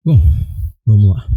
Bom, vamos lá.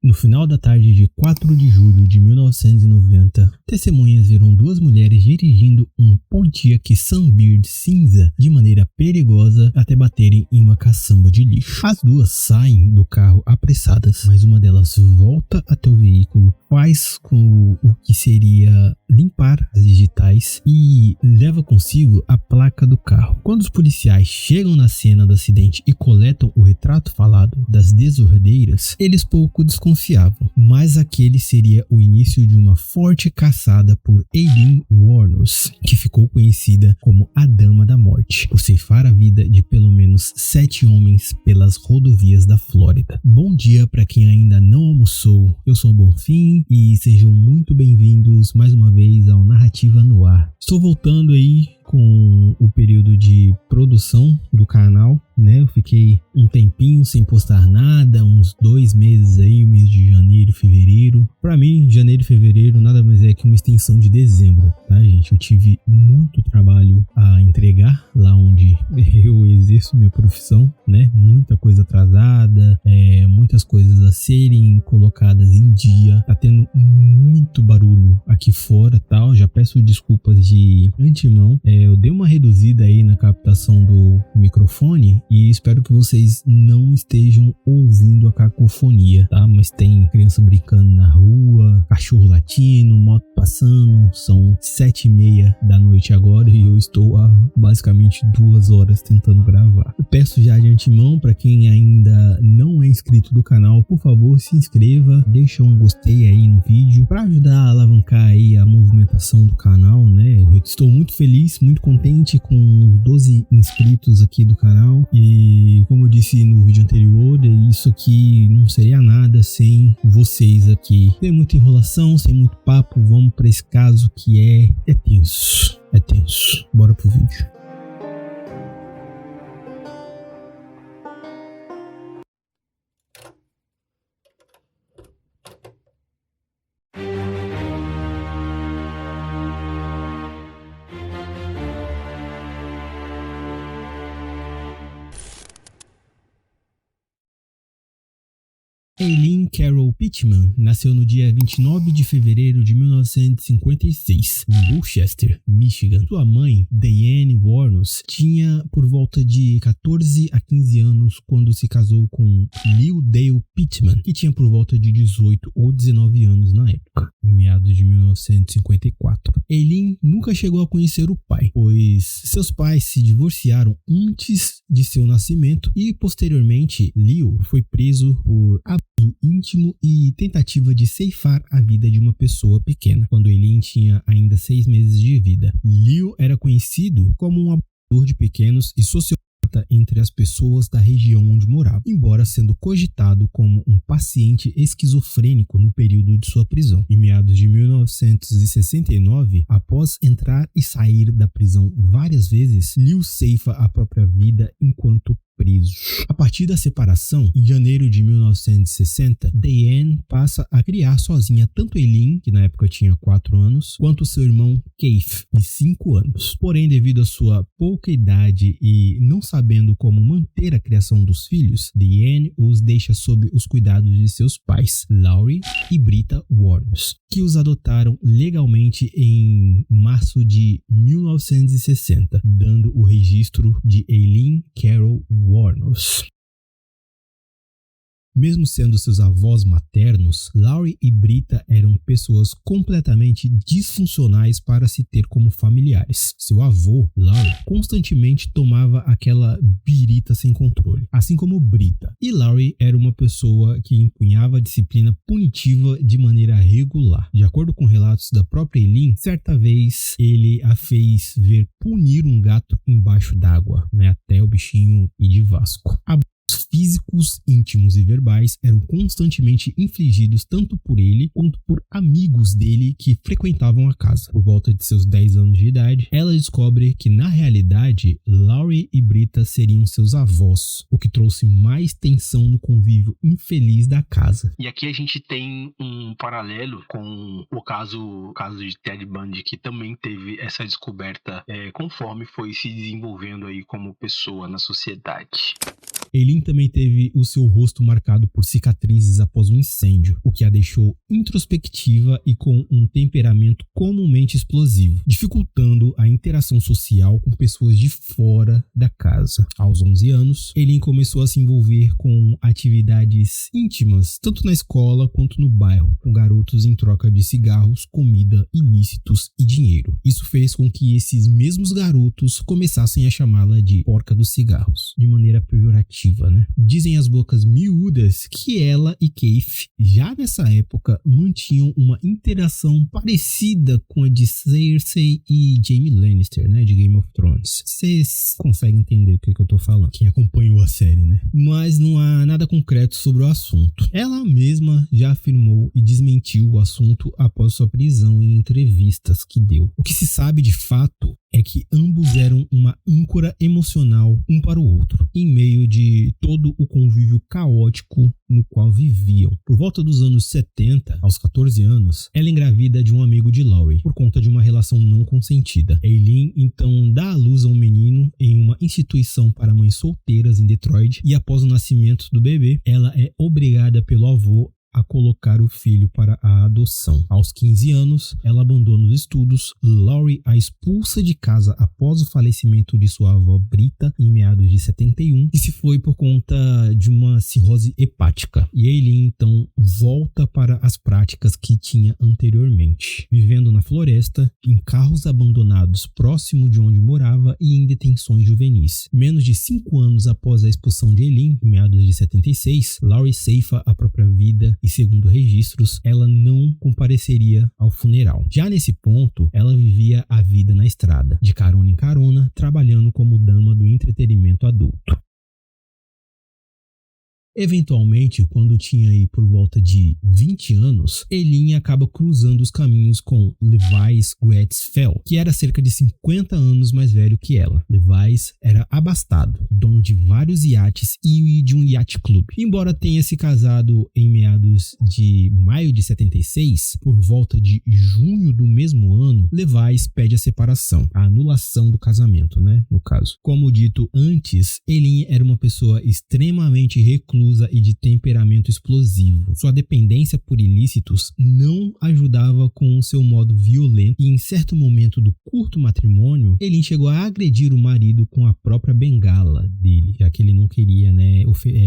No final da tarde de 4 de julho de 1990, testemunhas viram duas mulheres dirigindo um Pontiac Sunbird cinza de maneira perigosa até baterem em uma caçamba de lixo. As duas saem do carro apressadas, mas uma delas volta até o veículo, faz com o que seria limpar as digitais e leva consigo a placa do carro. Quando os policiais chegam na cena do acidente e coletam o retrato falado das desordeiras, eles pouco desconfiavam, mas aquele seria o início de uma forte caçada por Aileen Wuornos, que ficou conhecida como a Dama da Morte, por ceifar a vida de pelo menos 7 homens pelas rodovias da Flórida. Bom dia para quem ainda não almoçou, eu sou o Bonfim e sejam muito bem-vindos mais uma vez ao Narrativa no Ar. Estou voltando aí com o período de produção do canal, né? Eu fiquei um tempinho sem postar nada, uns 2 meses aí, o mês de janeiro e fevereiro. Pra mim, janeiro e fevereiro nada mais é que uma extensão de dezembro, tá, gente? Eu tive muito trabalho a entregar lá onde eu exerço minha profissão, né? Muita coisa atrasada, muitas coisas a serem colocadas em dia. Tá tendo muito barulho aqui fora, tal. Já peço desculpas de antemão. Eu dei uma reduzida aí na captação do microfone e espero que vocês não estejam ouvindo a cacofonia, tá? Mas tem criança brincando na rua, cachorro latindo, moto passando. São 7h30 da noite agora e eu estou há basicamente 2 horas tentando gravar. Eu peço já de antemão para quem ainda não é inscrito do canal, por favor, se inscreva, deixa um gostei aí no vídeo para ajudar a alavancar aí a movimentação do canal, né? Eu estou muito feliz, muito contente com os 12 inscritos aqui do canal e como eu disse no vídeo anterior, isso aqui não seria nada sem vocês aqui. Sem muita enrolação, sem muito papo, vamos para esse caso que é tenso. É tenso. Bora pro vídeo. Aileen Carol Pittman nasceu no dia 29 de fevereiro de 1956, em Worcester, Michigan. Sua mãe, Diane Wuornos, tinha por volta de 14 a 15 anos quando se casou com Leo Dale Pittman, que tinha por volta de 18 ou 19 anos na época, em meados de 1954. Aileen nunca chegou a conhecer o pai, pois seus pais se divorciaram antes de seu nascimento e, posteriormente, Leo foi preso por abuso íntimo e tentativa de ceifar a vida de uma pessoa pequena, quando Aileen tinha ainda 6 meses de vida. Leo era conhecido como um abusador de pequenos e sociopata entre as pessoas da região onde morava, embora sendo cogitado como um paciente esquizofrênico no período de sua prisão. Em meados de 1969, após entrar e sair da prisão várias vezes, Leo ceifa a própria vida enquanto preso. A partir da separação, em janeiro de 1960, Diane passa a criar sozinha tanto Aileen, que na época tinha 4 anos, quanto seu irmão Keith, de 5 anos. Porém, devido à sua pouca idade e não sabendo como manter a criação dos filhos, Diane os deixa sob os cuidados de seus pais, Laurie e Britta Wuornos, que os adotaram legalmente em março de 1960, dando o registro de Aileen Carol Wuornos. Mesmo sendo seus avós maternos, Laurie e Britta eram pessoas completamente disfuncionais para se ter como familiares. Seu avô, Laurie, constantemente tomava aquela birita sem controle, assim como Britta. E Laurie era uma pessoa que empunhava a disciplina punitiva de maneira regular. De acordo com relatos da própria Aileen, certa vez ele a fez ver punir um gato embaixo d'água, né, até o bichinho ir de Vasco. Físicos, íntimos e verbais eram constantemente infligidos tanto por ele quanto por amigos dele que frequentavam a casa. Por volta de seus 10 anos de idade, ela descobre que na realidade Laurie e Britta seriam seus avós, o que trouxe mais tensão no convívio infeliz da casa. E aqui a gente tem um paralelo com o caso de Ted Bundy, que também teve essa descoberta conforme foi se desenvolvendo aí como pessoa na sociedade. Eileen também teve o seu rosto marcado por cicatrizes após um incêndio, o que a deixou introspectiva e com um temperamento comumente explosivo, dificultando a interação social com pessoas de fora da casa. Aos 11 anos, Eileen começou a se envolver com atividades íntimas, tanto na escola quanto no bairro, com garotos em troca de cigarros, comida, ilícitos e dinheiro. Isso fez com que esses mesmos garotos começassem a chamá-la de porca dos cigarros, de maneira pejorativa, né? Dizem as bocas miúdas que ela e Keith, já nessa época, mantinham uma interação parecida com a de Cersei e Jaime Lannister, né? De Game of Thrones. Vocês conseguem entender o que eu tô falando, quem acompanhou a série, né? Mas não há nada concreto sobre o assunto. Ela mesma já afirmou e desmentiu o assunto após sua prisão em entrevistas que deu. O que se sabe de fato é que ambos eram uma âncora emocional um para o outro, em meio de todo o convívio caótico no qual viviam. Por volta dos anos 70, aos 14 anos, ela engravida de um amigo de Laurie, por conta de uma relação não consentida. Eileen então dá à luz a um menino em uma instituição para mães solteiras em Detroit, e após o nascimento do bebê, ela é obrigada pelo avô a colocar o filho para a adoção. Aos 15 anos, ela abandona os estudos, Laurie a expulsa de casa após o falecimento de sua avó Brita em meados de 71, e se foi por conta de uma cirrose hepática. E Eileen então volta para as práticas que tinha anteriormente, vivendo na floresta, em carros abandonados próximo de onde morava e em detenções juvenis. Menos de 5 anos após a expulsão de Eileen, em meados de 76, Laurie ceifa a própria vida e, segundo registros, ela não compareceria ao funeral. Já nesse ponto, ela vivia a vida na estrada, de carona em carona, trabalhando como dama do entretenimento adulto. Eventualmente, quando tinha aí por volta de 20 anos, Eileen acaba cruzando os caminhos com Levi's Gratz-Fell, que era cerca de 50 anos mais velho que ela. Levi's era abastado, dono de vários iates e de um yacht club. Embora tenha se casado em meados de maio de 76, por volta de junho do mesmo ano, Levi's pede a separação, a anulação do casamento, né, no caso. Como dito antes, Eileen era uma pessoa extremamente reclusa e de temperamento explosivo. Sua dependência por ilícitos não ajudava com o seu modo violento, e em certo momento do curto matrimônio, Eileen chegou a agredir o marido com a própria bengala dele, já que ele não queria, né,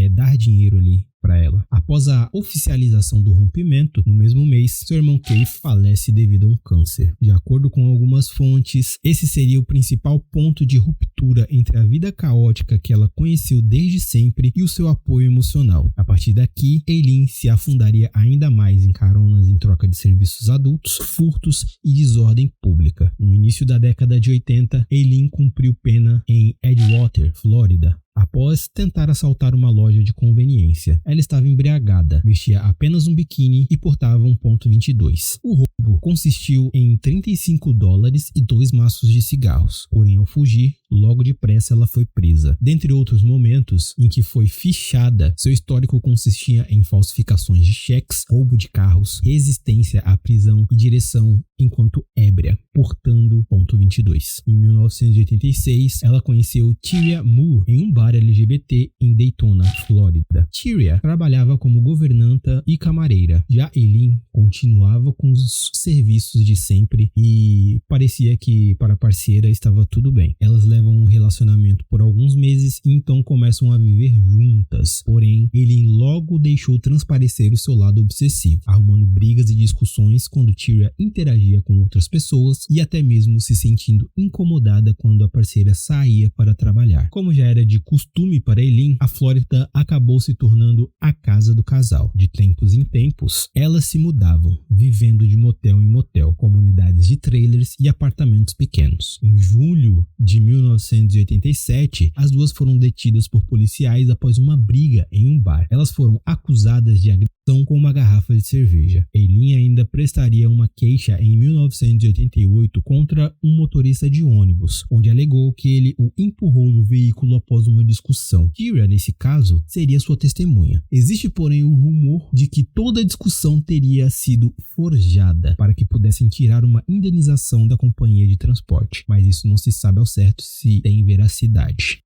dar dinheiro ali para ela. Após a oficialização do rompimento, no mesmo mês, seu irmão Keith falece devido a um câncer. De acordo com algumas fontes, esse seria o principal ponto de ruptura entre a vida caótica que ela conheceu desde sempre e o seu apoio emocional. A partir daqui, Eileen se afundaria ainda mais em caronas em troca de serviços adultos, furtos e desordem pública. No início da década de 80, Eileen cumpriu pena em Edgewater, Flórida, após tentar assaltar uma loja de conveniência. Ela estava embriagada, vestia apenas um biquíni e portava um .22. O roubo consistiu em $35 e 2 maços de cigarros. Porém, ao fugir, logo depressa ela foi presa. Dentre outros momentos em que foi fichada, seu histórico consistia em falsificações de cheques, roubo de carros, resistência à prisão e direção enquanto ébria, portando .22. Em 1986, ela conheceu Tyria Moore em um bar LGBT em Daytona, Flórida. Tyria trabalhava como governanta e camareira. Já Eileen continuava com os serviços de sempre e parecia que para a parceira estava tudo bem. Elas levam um relacionamento por alguns meses e então começam a viver juntas. Porém, Eileen logo deixou transparecer o seu lado obsessivo, arrumando brigas e discussões quando Tyria interagia com outras pessoas e até mesmo se sentindo incomodada quando a parceira saía para trabalhar. Como já era de costume para Eileen, a Flórida acabou se tornando a casa do casal. De tempos em tempos, elas se mudavam, vivendo de motel em motel, comunidades de trailers e apartamentos pequenos. Em julho de 1987, as duas foram detidas por policiais após uma briga em um bar. Elas foram acusadas de agressão com uma garrafa de cerveja. Eileen ainda prestaria uma queixa em 1988 contra um motorista de ônibus, onde alegou que ele o empurrou do veículo após uma discussão. Tyria, nesse caso, seria sua testemunha. Existe, porém, o rumor de que toda a discussão teria sido forjada para que pudessem tirar uma indenização da companhia de transporte, mas isso não se sabe ao certo se tem veracidade.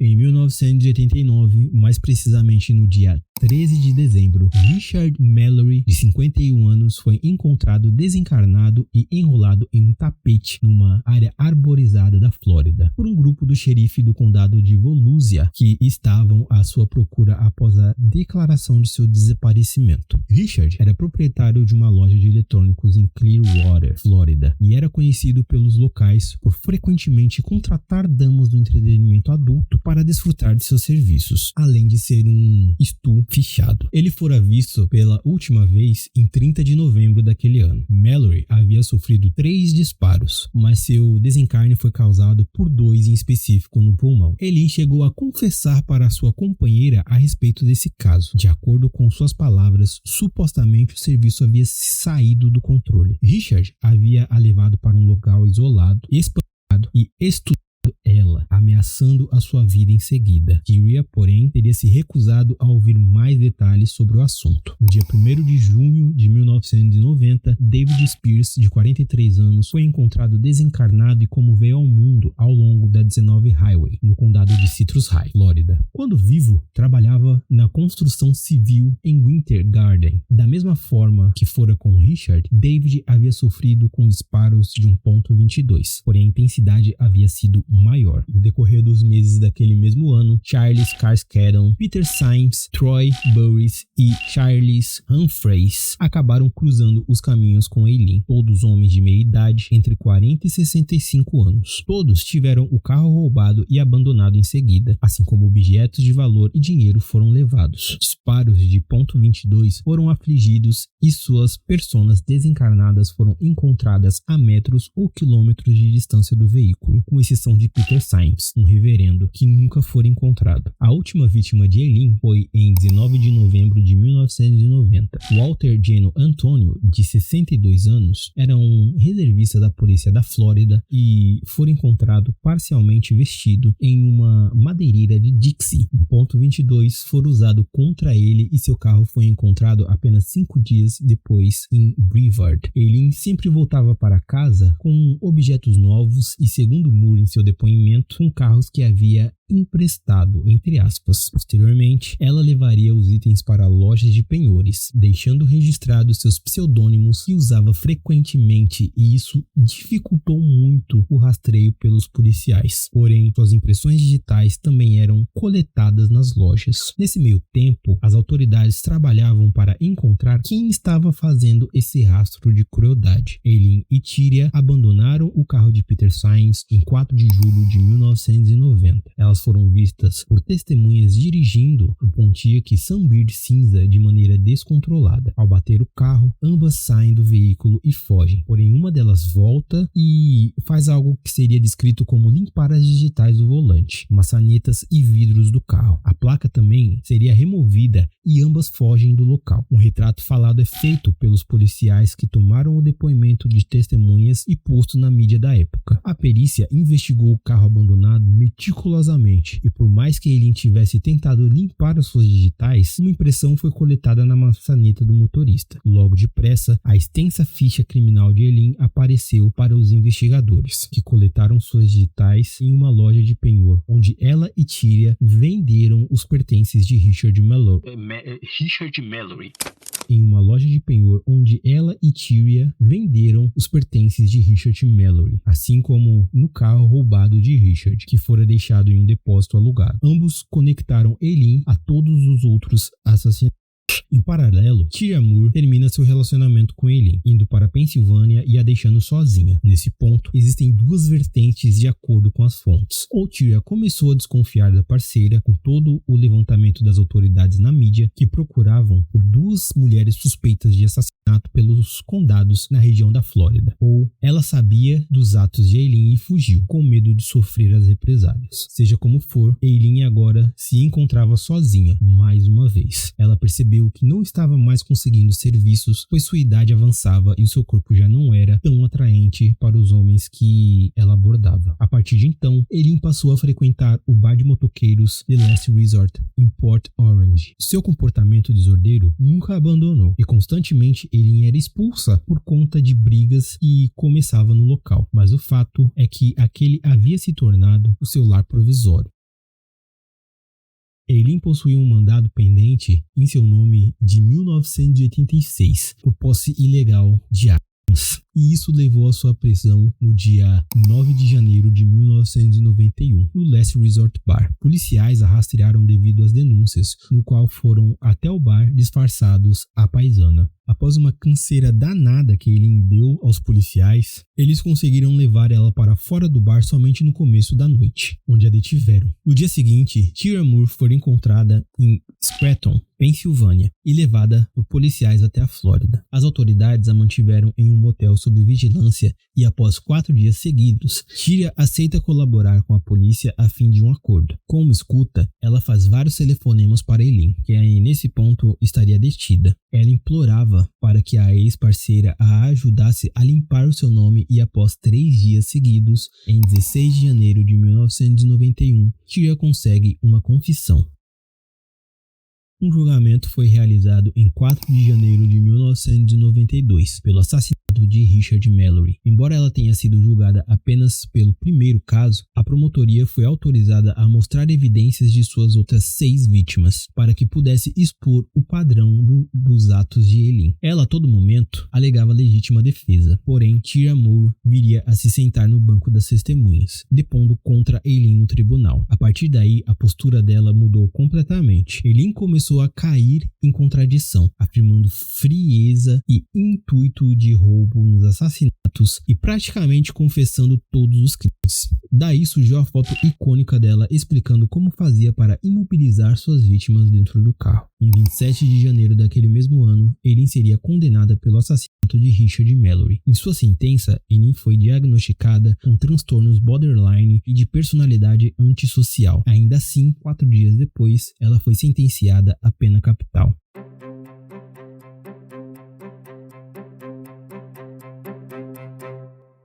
Em 1989, mais precisamente no dia 13 de dezembro, Richard Mallory, de 51 anos, foi encontrado desencarnado e enrolado em um tapete numa área arborizada da Flórida por um grupo do xerife do condado de Volusia que estavam à sua procura após a declaração de seu desaparecimento. Richard era proprietário de uma loja de eletrônicos em Clearwater, Flórida, e era conhecido pelos locais por frequentemente contratar damas do entretenimento adulto para desfrutar de seus serviços, além de ser um estu fichado. Ele fora visto pela última vez em 30 de novembro daquele ano. Mallory havia sofrido 3 disparos, mas seu desencarne foi causado por 2 em específico no pulmão. Eileen chegou a confessar para sua companheira a respeito desse caso. De acordo com suas palavras, supostamente o serviço havia saído do controle. Richard havia a levado para um local isolado, espancado e estudado ela, ameaçando a sua vida em seguida. Kyria, porém, teria se recusado a ouvir mais detalhes sobre o assunto. No dia 1º de junho de 1990, David Spears, de 43 anos, foi encontrado desencarnado e como veio ao mundo ao longo da 19 Highway, no condado de Citrus High, Flórida. Quando vivo, trabalhava na construção civil em Winter Garden. Da mesma forma que fora com Richard, David havia sofrido com disparos de um ponto .22, porém a intensidade havia sido maior. No decorrer dos meses daquele mesmo ano, Charles Carskadon, Peter Symes, Troy Burris e Charles Humphreys acabaram cruzando os caminhos com Eileen, todos homens de meia idade, entre 40 e 65 anos. Todos tiveram o carro roubado e abandonado em seguida, assim como objetos de valor e dinheiro foram levados. Disparos de ponto .22 foram afligidos e suas personas desencarnadas foram encontradas a metros ou quilômetros de distância do veículo, com exceção de Peter Symes, um reverendo que nunca foi encontrado. A última vítima de Eileen foi em 19 de novembro de 1990. Walter Geno Antonio, de 62 anos, era um reservista da polícia da Flórida e foi encontrado parcialmente vestido em uma madeireira de Dixie. Um ponto .22 foi usado contra ele e seu carro foi encontrado apenas 5 dias depois em Brevard. Eileen sempre voltava para casa com objetos novos e, segundo Moore em seu depoimento, com carros que havia emprestado, entre aspas. Posteriormente, ela levaria os itens para lojas de penhores, deixando registrados seus pseudônimos que usava frequentemente, e isso dificultou muito o rastreio pelos policiais. Porém, suas impressões digitais também eram coletadas nas lojas. Nesse meio tempo, as autoridades trabalhavam para encontrar quem estava fazendo esse rastro de crueldade. Eileen e Tyria abandonaram o carro de Peter Symes em 4 de julho de 1990. Elas foram vistas por testemunhas dirigindo um Pontiac Sunbird cinza de maneira descontrolada. Ao bater o carro, ambas saem do veículo e fogem. Porém, uma delas volta e faz algo que seria descrito como limpar as digitais do volante, maçanetas e vidros do carro. A placa também seria removida e ambas fogem do local. Um retrato falado é feito pelos policiais que tomaram o depoimento de testemunhas e posto na mídia da época. A perícia investigou o carro abandonado meticulosamente e, por mais que ele tivesse tentado limpar as suas digitais, uma impressão foi coletada na maçaneta do motorista. Logo depressa, a extensa ficha criminal de Eileen apareceu para os investigadores, que coletaram suas digitais em uma loja de penhor, onde ela e Tyria venderam os pertences de Richard Mallory. Em uma loja de penhor onde ela e Tyria venderam os pertences de Richard Mallory, assim como no carro roubado de Richard, que fora deixado em um depósito alugado. Ambos conectaram Eileen a todos os outros assassinatos. Em paralelo, Tyria Moore termina seu relacionamento com Eileen, indo para a Pensilvânia e a deixando sozinha. Nesse ponto, existem duas vertentes de acordo com as fontes. Ou Tyria começou a desconfiar da parceira com todo o levantamento das autoridades na mídia, que procuravam por 2 mulheres suspeitas de assassinato pelos condados na região da Flórida. Ou ela sabia dos atos de Eileen e fugiu, com medo de sofrer as represálias. Seja como for, Eileen agora se encontrava sozinha, mais uma vez. Ela percebeu que não estava mais conseguindo serviços, pois sua idade avançava e o seu corpo já não era tão atraente para os homens que ela abordava. A partir de então, Eileen passou a frequentar o bar de motoqueiros The Last Resort em Port Orange. Seu comportamento desordeiro nunca abandonou e constantemente Eileen era expulsa por conta de brigas que começava no local. Mas o fato é que aquele havia se tornado o seu lar provisório. Eileen possuía um mandado pendente em seu nome de 1986 por posse ilegal de armas, e isso levou à sua prisão no dia 9 de janeiro de 1991, no Last Resort Bar. Policiais a rastrearam devido às denúncias, no qual foram até o bar disfarçados à paisana. Após uma canseira danada que Eileen deu aos policiais, eles conseguiram levar ela para fora do bar somente no começo da noite, onde a detiveram. No dia seguinte, Tyra Moore foi encontrada em Scranton, Pensilvânia, e levada por policiais até a Flórida. As autoridades a mantiveram em um motel sob vigilância e após 4 dias seguidos, Tyra aceita colaborar com a polícia a fim de um acordo. Com uma escuta, ela faz vários telefonemas para Eileen, que aí nesse ponto estaria detida. Ela implorava para que a ex-parceira a ajudasse a limpar o seu nome e após 3 dias seguidos, em 16 de janeiro de 1991, Tyra consegue uma confissão. Um julgamento foi realizado em 4 de janeiro de 1992 pelo assassinato de Richard Mallory. Embora ela tenha sido julgada apenas pelo primeiro caso, a promotoria foi autorizada a mostrar evidências de suas outras 6 vítimas para que pudesse expor o padrão dos atos de Eileen. Ela a todo momento alegava legítima defesa, porém Tyra Moore viria a se sentar no banco das testemunhas, depondo contra Eileen no tribunal. A partir daí, a postura dela mudou completamente. Eileen começou a cair em contradição, afirmando frieza e intuito de roubo nos assassinatos e praticamente confessando todos os crimes. Daí surgiu a foto icônica dela explicando como fazia para imobilizar suas vítimas dentro do carro. Em 27 de janeiro daquele mesmo ano, Eileen seria condenada pelo assassinato de Richard Mallory. Em sua sentença, Eileen foi diagnosticada com transtornos borderline e de personalidade antissocial. Ainda assim, 4 dias depois, ela foi sentenciada à pena capital.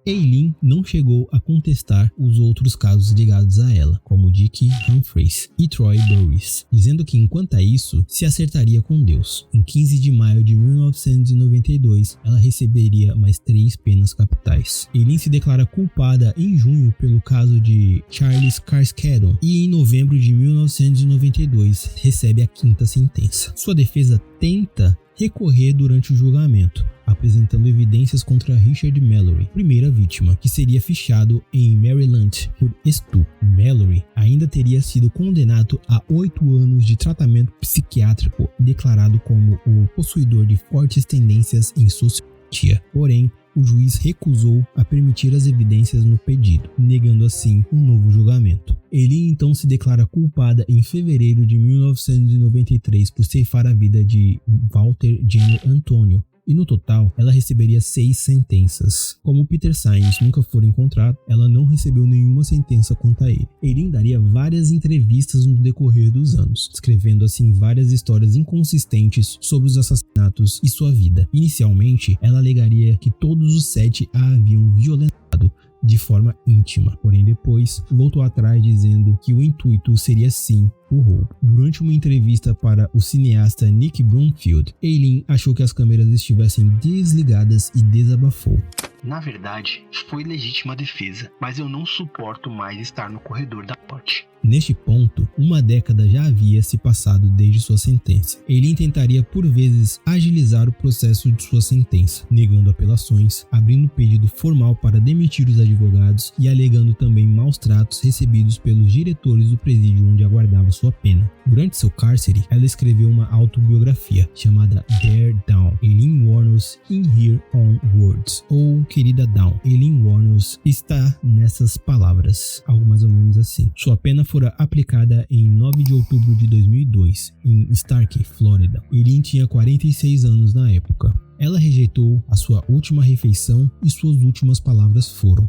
Eileen não chegou a contestar os outros casos ligados a ela, como Dick Humphreys e Troy Burris, dizendo que enquanto a isso, se acertaria com Deus. Em 15 de maio de 1992, ela receberia mais 3 penas capitais. Eileen se declara culpada em junho pelo caso de Charles Carskadon e em novembro de 1992 recebe a 5ª sentença. Sua defesa tenta recorrer durante o julgamento, apresentando evidências contra Richard Mallory, primeira vítima, que seria fichado em Maryland por estupro. Mallory ainda teria sido condenado a 8 anos de tratamento psiquiátrico, declarado como o possuidor de fortes tendências em sociopatia. Porém, o juiz recusou a permitir as evidências no pedido, negando assim um novo julgamento. Eileen então se declara culpada em fevereiro de 1993 por ceifar a vida de Walter Geno Antonio, e no total ela receberia 6 sentenças. Como Peter Sainz nunca foi encontrado, ela não recebeu nenhuma sentença contra ele. Eileen daria várias entrevistas no decorrer dos anos, escrevendo assim várias histórias inconsistentes sobre os assassinatos e sua vida. Inicialmente, ela alegaria que todos os 7 a haviam violentado de forma íntima, porém depois voltou atrás dizendo que o intuito seria sim o roubo. Durante uma entrevista para o cineasta Nick Broomfield, Eileen achou que as câmeras estivessem desligadas e desabafou. Na verdade, foi legítima defesa, mas eu não suporto mais estar no corredor da morte. Neste ponto, uma década já havia se passado desde sua sentença. Eileen tentaria por vezes agilizar o processo de sua sentença, negando apelações, abrindo pedido formal para demitir os advogados e alegando também maus tratos recebidos pelos diretores do presídio onde aguardava sua pena. Durante seu cárcere, ela escreveu uma autobiografia chamada Dear Dawn, Eileen Wuornos in Her Own Words, ou Querida Dawn, Eileen Wuornos está nessas palavras, algo mais ou menos assim. Sua pena fora aplicada em 9 de outubro de 2002, em Starkey, Flórida. Eileen tinha 46 anos na época. Ela rejeitou a sua última refeição e suas últimas palavras foram: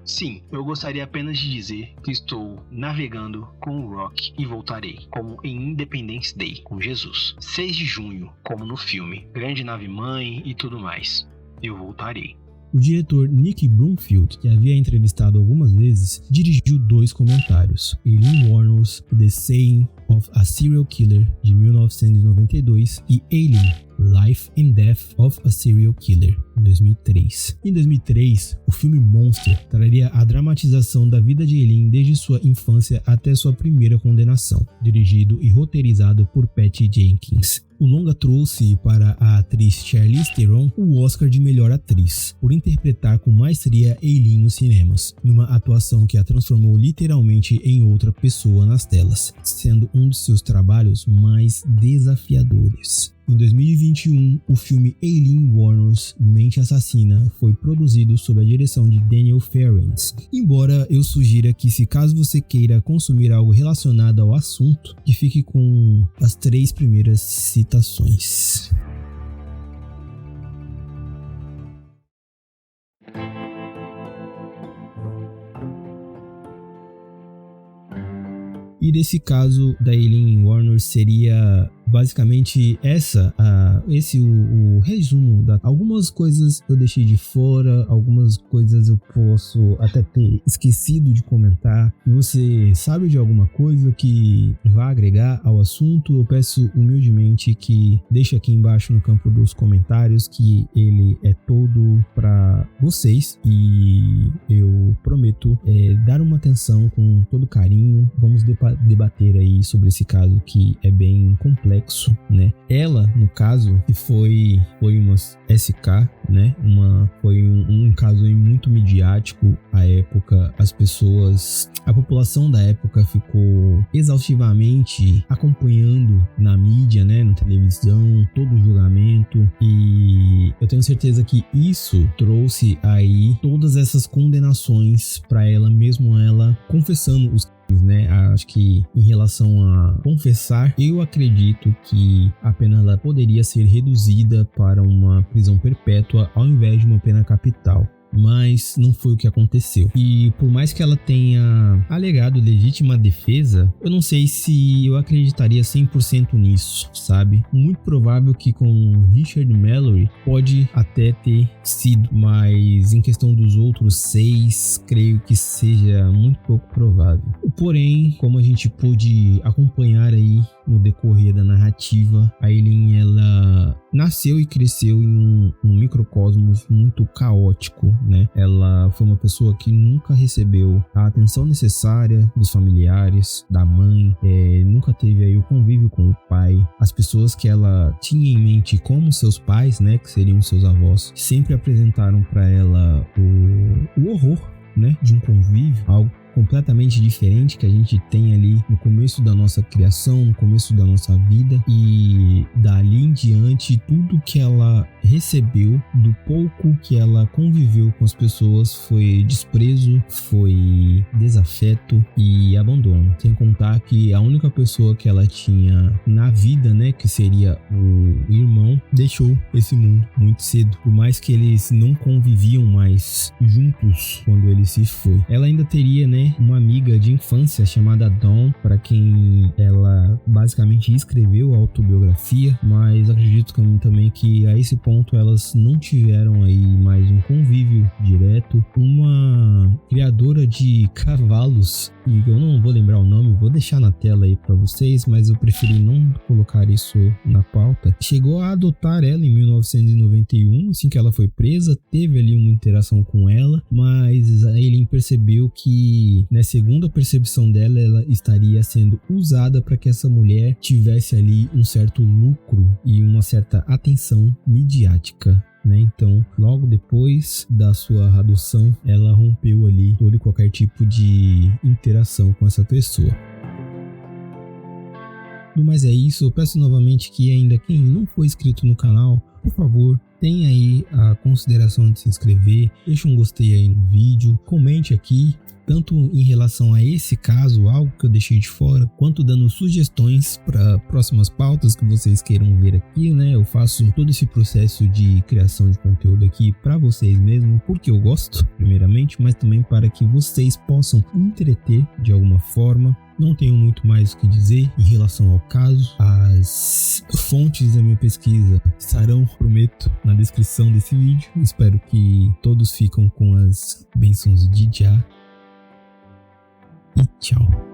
sim, eu gostaria apenas de dizer que estou navegando com o Rock e voltarei, como em Independence Day, com Jesus. 6 de junho, como no filme, grande nave mãe e tudo mais. Eu voltarei. O diretor Nick Broomfield, que havia entrevistado algumas vezes, dirigiu 2 comentários: Eileen Wuornos, The Saying of a Serial Killer, de 1992, e Alien, Life and Death of a Serial Killer, em 2003. Em 2003, o filme Monster traria a dramatização da vida de Eileen desde sua infância até sua primeira condenação, dirigido e roteirizado por Patty Jenkins. O longa trouxe para a atriz Charlize Theron o Oscar de melhor atriz, por interpretar com maestria Eileen nos cinemas, numa atuação que a transformou literalmente em outra pessoa nas telas, sendo um de seus trabalhos mais desafiadores. Em 2021, o filme Aileen Wuornos, Mente Assassina, foi produzido sob a direção de Daniel Ferrens. Embora eu sugira que, se caso você queira consumir algo relacionado ao assunto, que fique com as 3 primeiras citações. E desse caso da Aileen Wuornos seria basicamente o resumo. Algumas coisas eu deixei de fora, algumas coisas eu posso até ter esquecido de comentar. Se você sabe de alguma coisa que vá agregar ao assunto, eu peço humildemente que deixe aqui embaixo no campo dos comentários, que ele é todo para vocês, e eu prometo dar uma atenção com todo carinho. Vamos debater aí sobre esse caso que é bem complexo, né? Ela, no caso, que foi uma SK, né? Foi um caso aí muito midiático. À época, a população da época ficou exaustivamente acompanhando na mídia, né? Na televisão, todo o julgamento, e eu tenho certeza que isso trouxe aí todas essas condenações para ela, mesmo ela confessando os, né? Acho que em relação a confessar, eu acredito que a pena ela poderia ser reduzida para uma prisão perpétua ao invés de uma pena capital. Mas não foi o que aconteceu. E por mais que ela tenha alegado legítima defesa, eu não sei se eu acreditaria 100% nisso, sabe? Muito provável que com Richard Mallory pode até ter sido, mas em questão dos outros 6, creio que seja muito pouco provável. Porém, como a gente pôde acompanhar aí no decorrer da narrativa, a Aileen, ela nasceu e cresceu em um microcosmos muito caótico, né? Ela foi uma pessoa que nunca recebeu a atenção necessária dos familiares, da mãe, nunca teve aí o convívio com o pai. As pessoas que ela tinha em mente como seus pais, né, que seriam seus avós, sempre apresentaram para ela o horror, né, de um convívio, algo completamente diferente que a gente tem ali no começo da nossa criação, no começo da nossa vida, e dali em diante tudo que ela recebeu, do pouco que ela conviveu com as pessoas, foi desprezo, foi desafeto e abandono. Sem contar que a única pessoa que ela tinha na vida, né, que seria o irmão, deixou esse mundo muito cedo, por mais que eles não conviviam mais juntos quando ele se foi. Ela ainda teria, né, uma amiga de infância chamada Dawn, para quem ela basicamente escreveu a autobiografia, mas acredito também que a esse ponto elas não tiveram aí mais um convívio direto. Uma criadora de cavalos, e eu não vou lembrar o nome, vou deixar na tela aí para vocês, mas eu preferi não colocar isso na pauta, chegou a adotar ela em 1991, assim que ela foi presa, teve ali uma interação com ela, mas a Aileen percebeu que, né, segundo a percepção dela, ela estaria sendo usada para que essa mulher tivesse ali um certo lucro e uma certa atenção midiática, né? Então, logo depois da sua adoção, ela rompeu ali todo e qualquer tipo de interação com essa pessoa. Mas é isso, eu peço novamente que ainda quem não for inscrito no canal, por favor, tenha aí a consideração de se inscrever, deixa um gostei aí no vídeo, comente aqui, tanto em relação a esse caso, algo que eu deixei de fora, quanto dando sugestões para próximas pautas que vocês queiram ver aqui, né? Eu faço todo esse processo de criação de conteúdo aqui para vocês mesmo, porque eu gosto, primeiramente, mas também para que vocês possam entreter de alguma forma. Não tenho muito mais o que dizer em relação ao caso. As fontes da minha pesquisa estarão, prometo, na descrição desse vídeo. Espero que todos fiquem com as bênçãos de Jah. E tchau.